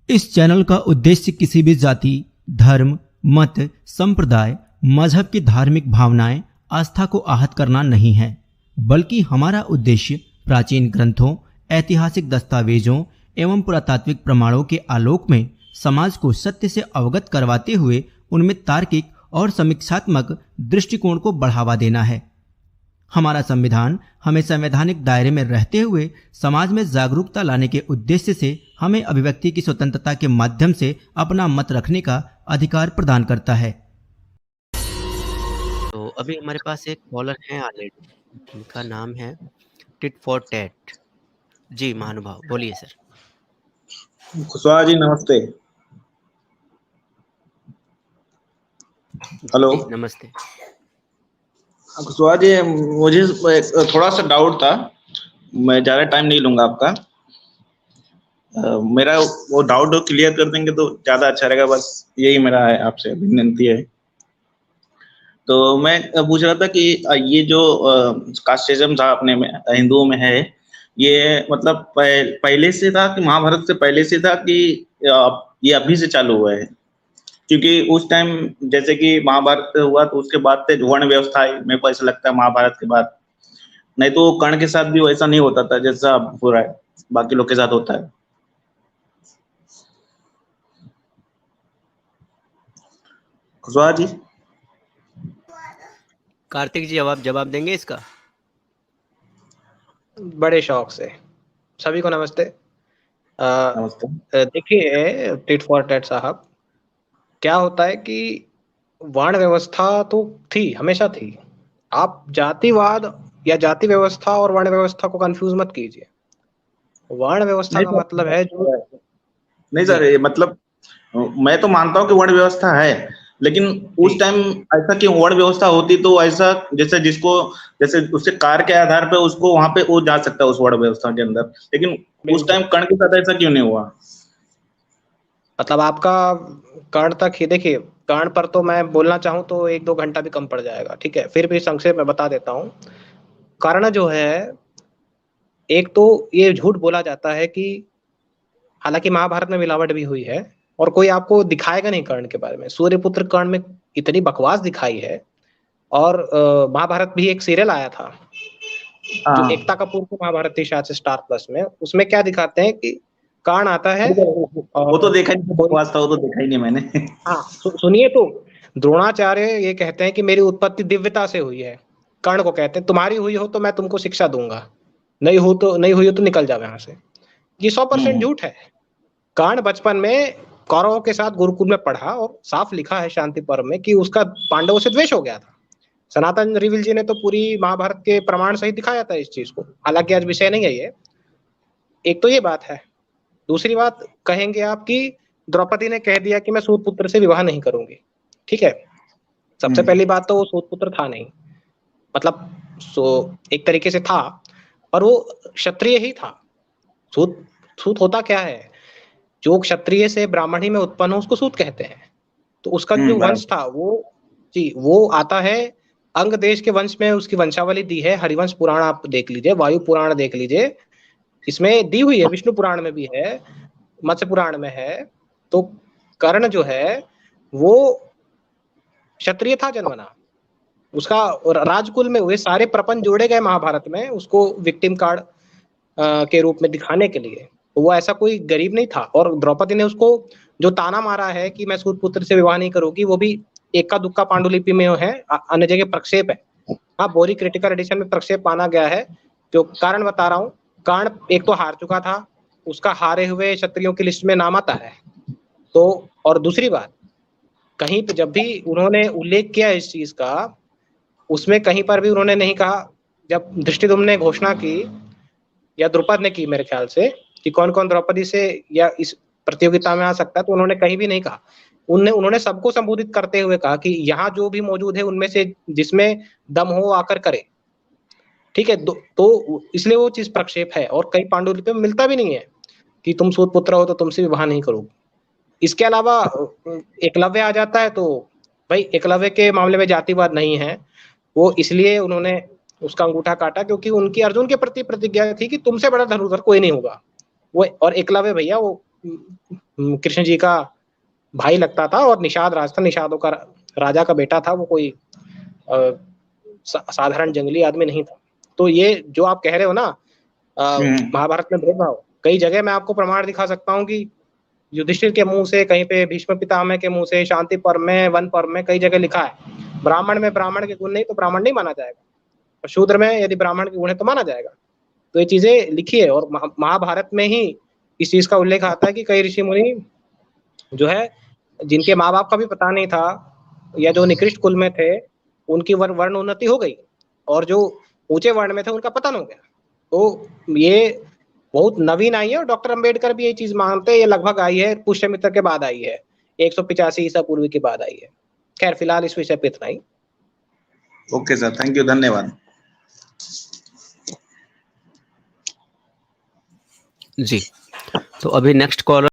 इस चैनल का उद्देश्य किसी भी जाति, धर्म, मत, संप्रदाय, मजहब की धार्मिक भावनाएं, आस्था को आहत करना नहीं है, बल्कि हमारा उद्देश्य प्राचीन ग्रंथों, ऐतिहासिक दस्तावेजों एवं पुरातात्विक प्रमाणों के आलोक में समाज को सत्य से अवगत करवाते हुए उनमें तार्किक और समीक्षात्मक दृष्टिकोण को बढ़ावा देना है। हमारा संविधान हमें संवैधानिक दायरे में रहते हुए समाज में जागरूकता लाने के उद्देश्य से हमें अभिव्यक्ति की स्वतंत्रता के माध्यम से अपना मत रखने का अधिकार प्रदान करता है। तो अभी हमारे पास एक कॉलर है ऑलरेडी, जिनका नाम है टिट फॉर टैट। जी महानुभाव, बोलिए सर। कुशवाहा जी नमस्ते। हेलो नमस्ते। कुशवाहा जी, मुझे थोड़ा सा डाउट था, मैं ज़्यादा टाइम नहीं लूंगा आपका। मेरा वो डाउट क्लियर कर देंगे तो ज़्यादा अच्छा रहेगा, बस यही मेरा है, आपसे विनती है। तो मैं पूछ रहा था कि ये जो कास्टिज्म था अपने में हिंदुओं में है, ये मतलब पहले से था कि महाभारत से पहले से था कि ये अभी से चालू हुआ है? क्योंकि उस टाइम जैसे कि महाभारत हुआ तो उसके बाद से वर्ण व्यवस्था आई, मेरे को ऐसा लगता है महाभारत के बाद। नहीं तो कर्ण के साथ भी वैसा नहीं होता था जैसा हो रहा है बाकी लोग के साथ होता है। कुशवाहा जी। कार्तिक जी जवाब देंगे इसका? बड़े शौक से। सभी को नमस्ते। नमस्ते। देखिए टिट फॉर टैट साहब, क्या होता है कि वर्ण व्यवस्था तो थी, हमेशा थी। आप जातिवाद या जाति व्यवस्था और वर्ण व्यवस्था को कंफ्यूज मत कीजिए। वर्ण व्यवस्था का मतलब है जो नहीं सर, ये मतलब मैं तो मानता हूँ कि वर्ण व्यवस्था है, लेकिन उस टाइम ऐसा कि वर्ण व्यवस्था होती तो ऐसा जैसे जैसे उसके कार्य के आधार पे उसको वहां पे वो जा सकता है उस वर्ण व्यवस्था के अंदर, लेकिन उस टाइम कर्ण के साथ ऐसा क्यों नहीं हुआ? मतलब आपका कर्ण तक ही, देखिए कर्ण पर तो मैं बोलना चाहूँ तो 1-2 घंटा भी कम पड़ जाएगा, ठीक है, फिर भी संक्षेप में बता देता हूँ। कर्ण जो है, एक तो ये झूठ बोला जाता है कि हालांकि महाभारत में मिलावट भी हुई है और कोई आपको दिखाएगा नहीं कर्ण के बारे में। सूर्यपुत्र कर्ण में इतनी बकवास दिखाई है। और महाभारत भी एक सीरियल आया था जो एकता कपूर की महाभारत थी शायद से स्टार प्लस में, उसमें क्या दिखाते हैं कि कर्ण आता है। वो तो देखा ही नहीं, बकवास था वो तो देखा ही नहीं मैंने। हाँ सुनिए तो, द्रोणाचार्य ये कहते हैं कि मेरी उत्पत्ति दिव्यता से हुई है। कर्ण को कहते हैं तुम्हारी हुई हो तो मैं तुमको शिक्षा दूंगा, नहीं हुई हो तो निकल जाओ यहाँ से। ये 100% झूठ है। कर्ण बचपन में कौरवों के साथ गुरुकुल में पढ़ा और साफ लिखा है शांति पर्व में कि उसका पांडवों से द्वेष हो गया था। सनातन रिविल जी ने तो पूरी महाभारत के प्रमाण सहित दिखाया था इस चीज को, हालांकि आज विषय नहीं है ये। एक तो ये बात है। दूसरी बात कहेंगे आप कि द्रौपदी ने कह दिया कि मैं सूतपुत्र से विवाह नहीं करूंगी, ठीक है। सबसे पहली बात तो वो सूतपुत्र था नहीं, मतलब एक तरीके से था पर वो क्षत्रिय ही था। सूत होता क्या है, जो क्षत्रिय से ब्राह्मणी में उत्पन्न हो उसको सूत कहते हैं। तो उसका जो वंश था वो आता है अंग देश के वंश में। उसकी वंशावली दी है, हरिवंश पुराण आप देख लीजिए, वायु पुराण देख लीजिए, इसमें दी हुई है, विष्णु पुराण में भी है, मत्स्य पुराण में है। तो कर्ण जो है वो क्षत्रिय था जन्मना, उसका राजकुल में हुए सारे प्रपंच जोड़े गए महाभारत में उसको विक्टिम कार्ड के रूप में दिखाने के लिए। तो वो ऐसा कोई गरीब नहीं था। और द्रौपदी ने उसको जो ताना मारा है कि मैं सूतपुत्र से विवाह नहीं करूंगी, वो भी एक्का दुक्का पांडुलिपि में है, अन्य जगह प्रक्षेप है। हाँ, बोरी क्रिटिकल एडिशन में प्रक्षेप माना गया है। जो कारण बता रहा हूँ, कर्ण एक तो हार चुका था, उसका हारे हुए क्षत्रियों की लिस्ट में नाम आता है। तो और दूसरी बात, कहीं पे जब भी उन्होंने उल्लेख किया इस चीज का, उसमें कहीं पर भी उन्होंने नहीं कहा, जब धृष्टद्युम्न ने घोषणा की या द्रुपद ने की मेरे ख्याल से कि कौन कौन द्रौपदी से या इस प्रतियोगिता में आ सकता है, तो उन्होंने कहीं भी नहीं कहा। उन्होंने सबको संबोधित करते हुए कहा कि यहाँ जो भी मौजूद है उनमें से जिसमें दम हो आकर करे, ठीक है। तो इसलिए वो चीज प्रक्षेप है और कई पांडुलिपि में मिलता भी नहीं है कि तुम सूतपुत्र हो तो तुमसे विवाह नहीं करोगे। इसके अलावा एकलव्य आ जाता है, तो भाई एकलव्य के मामले में जातिवाद नहीं है, वो इसलिए उन्होंने उसका अंगूठा काटा क्योंकि उनकी अर्जुन के प्रति प्रतिज्ञा थी कि तुमसे बड़ा धनुर्धर कोई नहीं होगा। वो और एकलव्य भैया वो कृष्ण जी का भाई लगता था और निषाद राज था, निषादों का राजा का बेटा था, वो कोई साधारण जंगली आदमी नहीं था। तो ये जो आप कह रहे हो ना महाभारत में भेदभाव, कई जगह मैं आपको प्रमाण दिखा सकता हूँ कि युधिष्ठिर के मुंह से, कहीं पे भीष्म पितामह के मुंह से, शांति पर्व में, वन पर्व में कई जगह लिखा है ब्राह्मण में ब्राह्मण के गुण नहीं तो ब्राह्मण नहीं माना जाएगा, और शूद्र में यदि ब्राह्मण के गुण है तो माना जाएगा। तो ये चीजें लिखी है, और महाभारत में ही इस चीज का उल्लेख आता है कि कई ऋषि मुनि जो है जिनके माँ बाप का भी पता नहीं था या जो निकृष्ट कुल में थे उनकी वर्ण उन्नति हो गई, और जो ऊंचे वर्ण में थे उनका पतन हो गया। तो ये बहुत नवीन आई है, और डॉक्टर अंबेडकर भी ये चीज मानते हैं। ये लगभग आई है पुष्यमित्र के बाद आई है, 185 ईसा पूर्व के बाद आई है। खैर फिलहाल इस विषय पे इतना ही। ओके सर, थैंक यू, धन्यवाद। जी, तो अभी नेक्स्ट कॉलर